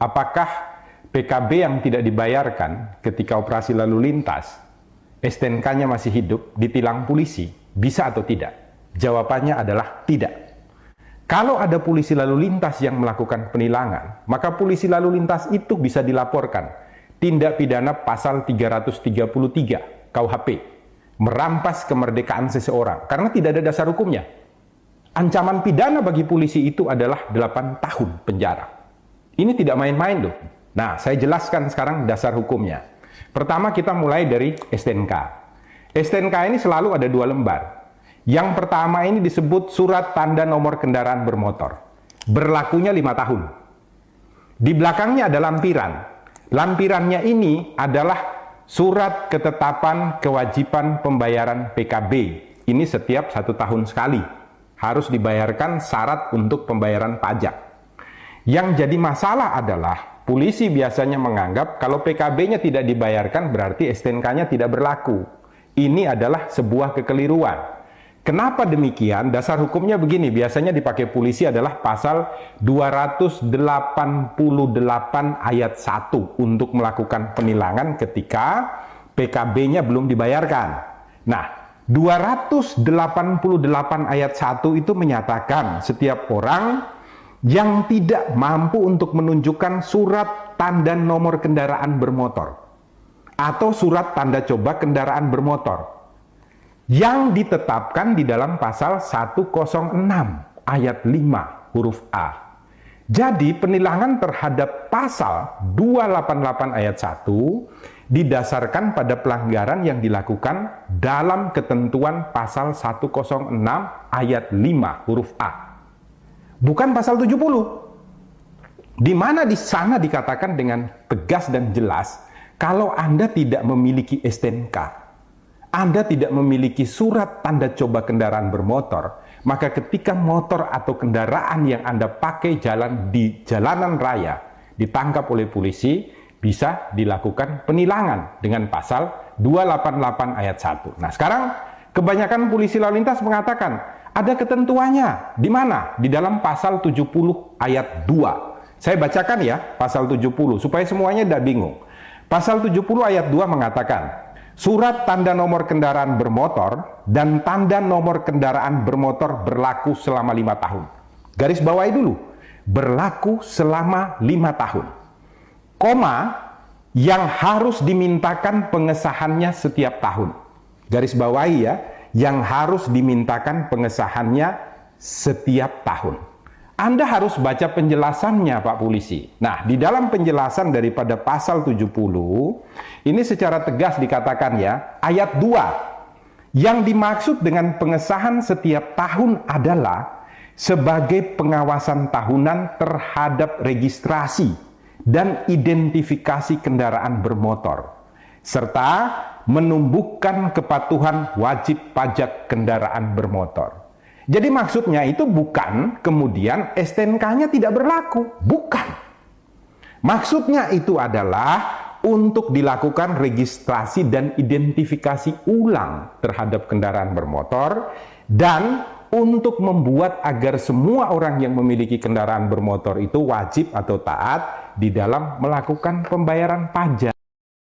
apakah PKB yang tidak dibayarkan ketika operasi lalu lintas, STNK-nya masih hidup, ditilang polisi, bisa atau tidak? Jawabannya adalah tidak. Kalau ada polisi lalu lintas yang melakukan penilangan, maka polisi lalu lintas itu bisa dilaporkan tindak pidana pasal 333 KUHP, merampas kemerdekaan seseorang, karena tidak ada dasar hukumnya. Ancaman pidana bagi polisi itu adalah 8 tahun penjara. Ini tidak main-main loh. Nah, saya jelaskan sekarang dasar hukumnya. Pertama kita mulai dari STNK. STNK ini selalu ada 2 lembar. Yang pertama ini disebut surat tanda nomor kendaraan bermotor. Berlakunya 5 tahun. Di belakangnya ada lampiran. Lampirannya ini adalah surat ketetapan kewajiban pembayaran PKB. Ini setiap 1 tahun sekali. Harus dibayarkan syarat untuk pembayaran pajak. Yang jadi masalah adalah polisi biasanya menganggap kalau PKB-nya tidak dibayarkan berarti STNK-nya tidak berlaku. Ini adalah sebuah kekeliruan. Kenapa demikian? Dasar hukumnya begini, biasanya dipakai polisi adalah pasal 288 ayat 1 untuk melakukan penilangan ketika PKB-nya belum dibayarkan. Nah, 288 ayat 1 itu menyatakan setiap orang yang tidak mampu untuk menunjukkan surat tanda nomor kendaraan bermotor atau surat tanda coba kendaraan bermotor yang ditetapkan di dalam pasal 106 ayat 5 huruf A. Jadi penilangan terhadap pasal 288 ayat 1 didasarkan pada pelanggaran yang dilakukan dalam ketentuan pasal 106 ayat 5 huruf A. Bukan pasal 70. Di mana di sana dikatakan dengan tegas dan jelas, kalau Anda tidak memiliki STNK, Anda tidak memiliki surat tanda coba kendaraan bermotor, maka ketika motor atau kendaraan yang Anda pakai jalan di jalanan raya ditangkap oleh polisi, bisa dilakukan penilangan dengan pasal 288 ayat 1. Nah, sekarang kebanyakan polisi lalu lintas mengatakan ada ketentuannya. Di mana? Di dalam pasal 70 ayat 2. Saya bacakan ya, pasal 70 supaya semuanya tidak bingung. Pasal 70 ayat 2 mengatakan, surat tanda nomor kendaraan bermotor dan tanda nomor kendaraan bermotor berlaku selama 5 tahun. Garis bawahi dulu, berlaku selama 5 tahun. Koma, yang harus dimintakan pengesahannya setiap tahun. Garis bawahi ya, yang harus dimintakan pengesahannya setiap tahun. Anda harus baca penjelasannya Pak Polisi. Nah, di dalam penjelasan daripada pasal 70, ini secara tegas dikatakan ya, ayat 2, yang dimaksud dengan pengesahan setiap tahun adalah sebagai pengawasan tahunan terhadap registrasi dan identifikasi kendaraan bermotor, serta menumbuhkan kepatuhan wajib pajak kendaraan bermotor. Jadi maksudnya itu bukan kemudian STNK-nya tidak berlaku, bukan. Maksudnya itu adalah untuk dilakukan registrasi dan identifikasi ulang terhadap kendaraan bermotor dan untuk membuat agar semua orang yang memiliki kendaraan bermotor itu wajib atau taat di dalam melakukan pembayaran pajak.